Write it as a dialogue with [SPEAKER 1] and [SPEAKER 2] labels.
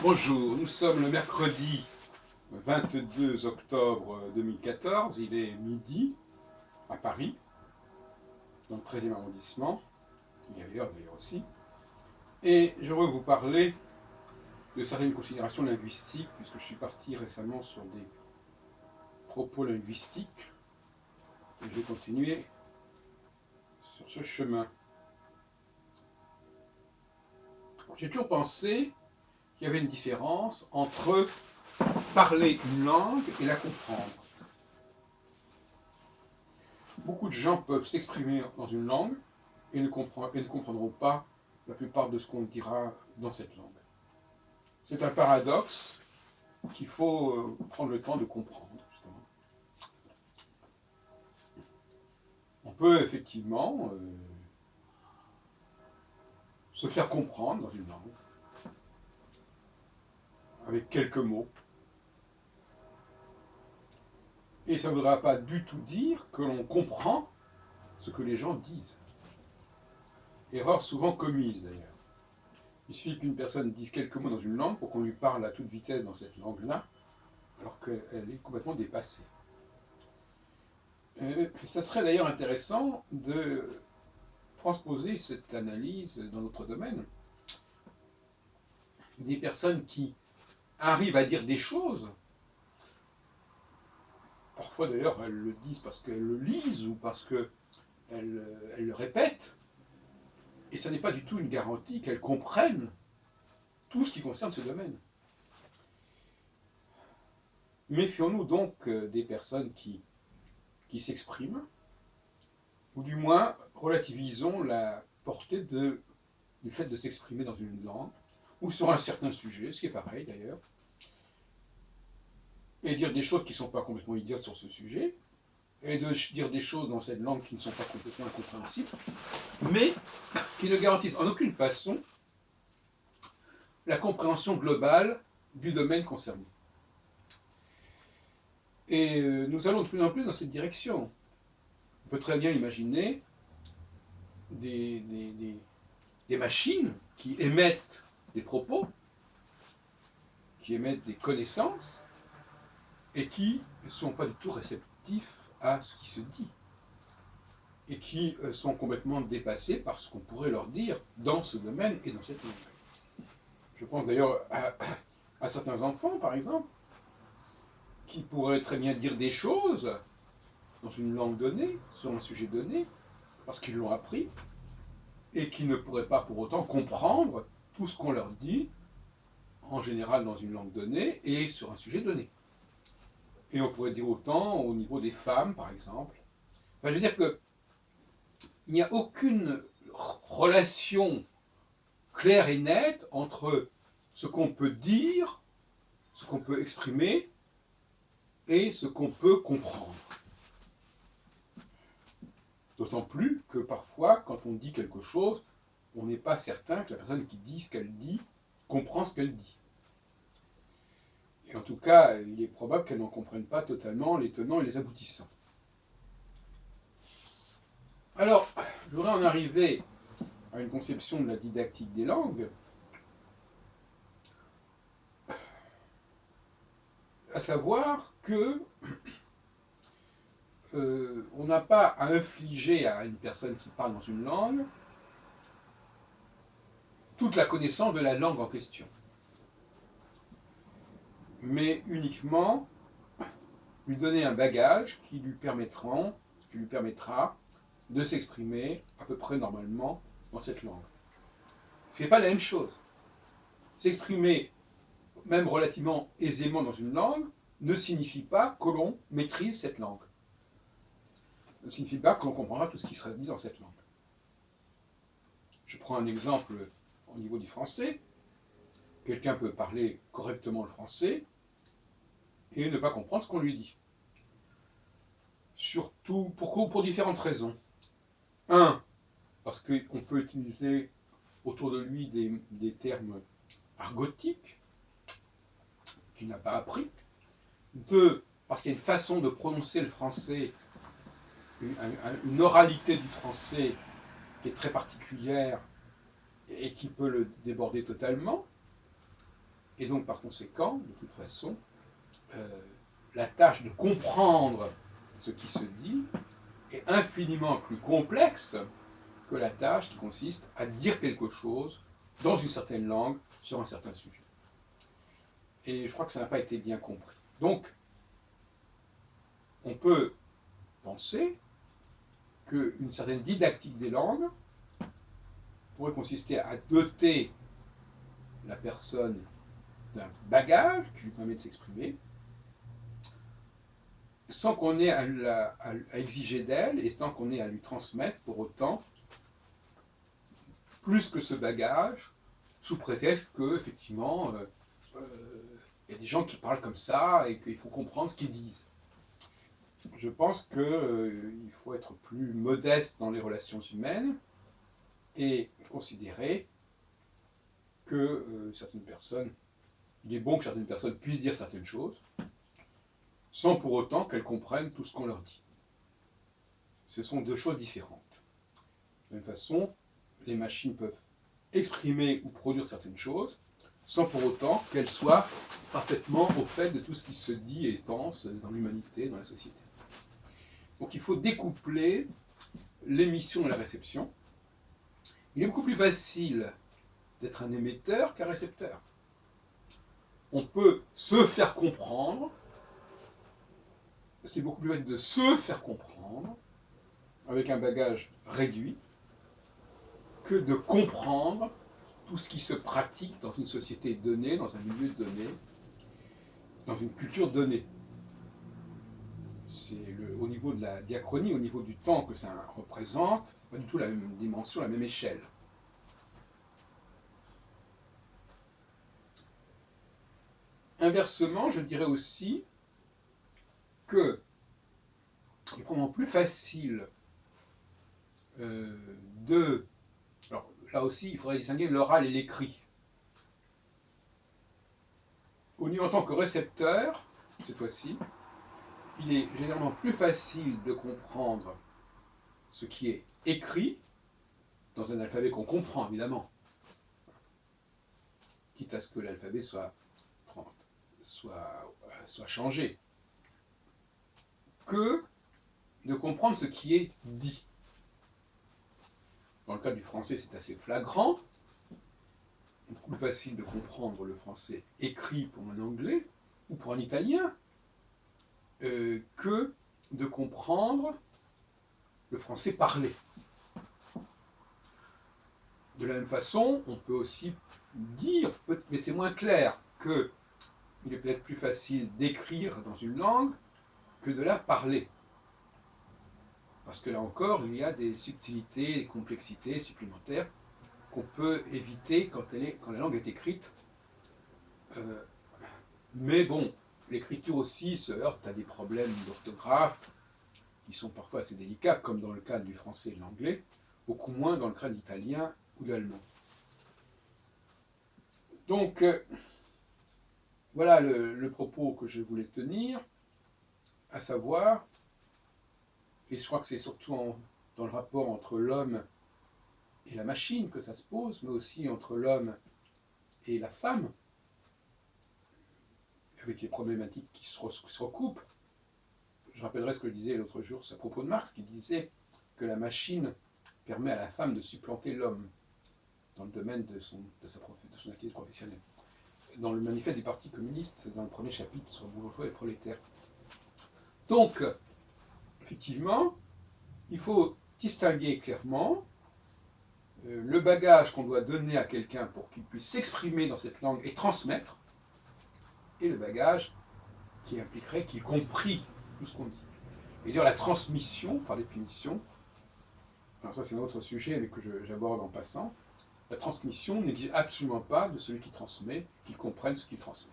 [SPEAKER 1] Bonjour, nous sommes le mercredi 22 octobre 2014, il est midi à Paris, dans le 13e arrondissement, et ailleurs d'ailleurs aussi, et je veux vous parler de certaines considérations linguistiques, puisque je suis parti récemment sur des propos linguistiques, et je vais continuer sur ce chemin. J'ai toujours pensé qu'il y avait une différence entre parler une langue et la comprendre. Beaucoup de gens peuvent s'exprimer dans une langue et ne comprendront pas la plupart de ce qu'on dira dans cette langue. C'est un paradoxe qu'il faut prendre le temps de comprendre, justement. On peut effectivement se faire comprendre dans une langue, avec quelques mots. Et ça ne voudra pas du tout dire que l'on comprend ce que les gens disent. Erreur souvent commise d'ailleurs. Il suffit qu'une personne dise quelques mots dans une langue pour qu'on lui parle à toute vitesse dans cette langue-là, alors qu'elle est complètement dépassée. Ça serait d'ailleurs intéressant de transposer cette analyse dans notre domaine. Des personnes qui arrivent à dire des choses, parfois d'ailleurs elles le disent parce qu'elles le lisent ou parce qu'elles le répètent, et ça n'est pas du tout une garantie qu'elles comprennent tout ce qui concerne ce domaine. Méfions-nous donc des personnes qui s'expriment, ou du moins relativisons la portée du fait de s'exprimer dans une langue, ou sur un certain sujet, ce qui est pareil d'ailleurs, et dire des choses qui ne sont pas complètement idiotes sur ce sujet, et de dire des choses dans cette langue qui ne sont pas complètement incompréhensibles, mais qui ne garantissent en aucune façon la compréhension globale du domaine concerné. Et nous allons de plus en plus dans cette direction. On peut très bien imaginer des machines qui émettent des propos, qui émettent des connaissances, et qui ne sont pas du tout réceptifs à ce qui se dit, et qui sont complètement dépassés par ce qu'on pourrait leur dire dans ce domaine et dans cette langue. Je pense d'ailleurs à certains enfants, par exemple, qui pourraient très bien dire des choses dans une langue donnée, sur un sujet donné, parce qu'ils l'ont appris, et qui ne pourraient pas pour autant comprendre tout ce qu'on leur dit, en général dans une langue donnée, et sur un sujet donné. Et on pourrait dire autant au niveau des femmes, par exemple. Enfin, je veux dire que il n'y a aucune relation claire et nette entre ce qu'on peut dire, ce qu'on peut exprimer, et ce qu'on peut comprendre. D'autant plus que parfois, quand on dit quelque chose, on n'est pas certain que la personne qui dit ce qu'elle dit comprend ce qu'elle dit. Et en tout cas, il est probable qu'elle n'en comprenne pas totalement les tenants et les aboutissants. Alors, je voudrais en arriver à une conception de la didactique des langues, à savoir que on n'a pas à infliger à une personne qui parle dans une langue toute la connaissance de la langue en question, mais uniquement lui donner un bagage qui lui permettra de s'exprimer à peu près normalement dans cette langue. Ce n'est pas la même chose. S'exprimer, même relativement aisément dans une langue, ne signifie pas que l'on maîtrise cette langue. Ne signifie pas que l'on comprendra tout ce qui sera dit dans cette langue. Je prends un exemple au niveau du français. Quelqu'un peut parler correctement le français et ne pas comprendre ce qu'on lui dit. Surtout pour différentes raisons. Un, parce qu'on peut utiliser autour de lui des termes argotiques qu'il n'a pas appris. Deux, parce qu'il y a une façon de prononcer le français, une oralité du français qui est très particulière et qui peut le déborder totalement. Et donc, par conséquent, de toute façon, la tâche de comprendre ce qui se dit est infiniment plus complexe que la tâche qui consiste à dire quelque chose dans une certaine langue sur un certain sujet. Et je crois que ça n'a pas été bien compris. Donc, on peut penser qu'une certaine didactique des langues pourrait consister à doter la personne d'un bagage qui lui permet de s'exprimer, sans qu'on ait à exiger d'elle et sans qu'on ait à lui transmettre pour autant plus que ce bagage, sous prétexte que, effectivement, il y a des gens qui parlent comme ça et qu'il faut comprendre ce qu'ils disent. Je pense qu'il faut être plus modeste dans les relations humaines et considérer que certaines personnes, il est bon que certaines personnes puissent dire certaines choses, sans pour autant qu'elles comprennent tout ce qu'on leur dit. Ce sont deux choses différentes. De la même façon, les machines peuvent exprimer ou produire certaines choses, sans pour autant qu'elles soient parfaitement au fait de tout ce qui se dit et pense dans l'humanité, dans la société. Donc il faut découpler l'émission et la réception. Il est beaucoup plus facile d'être un émetteur qu'un récepteur. On peut se faire comprendre, c'est beaucoup plus facile de se faire comprendre avec un bagage réduit que de comprendre tout ce qui se pratique dans une société donnée, dans un milieu donné, dans une culture donnée. C'est au niveau de la diachronie, au niveau du temps que ça représente, c'est pas du tout la même dimension, la même échelle. Inversement, je dirais aussi que il est probablement plus facile de... Alors là aussi, il faudrait distinguer l'oral et l'écrit. En tant que récepteur, cette fois-ci, il est généralement plus facile de comprendre ce qui est écrit dans un alphabet qu'on comprend, évidemment, quitte à ce que l'alphabet soit changé, que de comprendre ce qui est dit. Dans le cas du français, c'est assez flagrant. C'est beaucoup plus facile de comprendre le français écrit pour un anglais ou pour un italien que de comprendre le français parlé. De la même façon, on peut aussi dire, mais c'est moins clair, qu'il est peut-être plus facile d'écrire dans une langue que de la parler. Parce que là encore, il y a des subtilités, des complexités supplémentaires qu'on peut éviter quand la langue est écrite. Mais bon, l'écriture aussi se heurte à des problèmes d'orthographe qui sont parfois assez délicats, comme dans le cas du français et de l'anglais, beaucoup moins dans le cas de l'italien ou de l'allemand. Donc, voilà le propos que je voulais tenir, à savoir, et je crois que c'est surtout dans le rapport entre l'homme et la machine que ça se pose, mais aussi entre l'homme et la femme, avec les problématiques qui se recoupent. Je rappellerai ce que je disais l'autre jour à propos de Marx, qui disait que la machine permet à la femme de supplanter l'homme dans le domaine de son activité professionnelle. Dans le manifeste du Parti communiste, dans le premier chapitre sur bourgeois et prolétaire. Donc, effectivement, il faut distinguer clairement le bagage qu'on doit donner à quelqu'un pour qu'il puisse s'exprimer dans cette langue et transmettre, et le bagage qui impliquerait qu'il comprit tout ce qu'on dit. Et dire la transmission, par définition, alors ça c'est un autre sujet mais que j'aborde en passant, la transmission n'exige absolument pas de celui qui transmet qu'il comprenne ce qu'il transmet.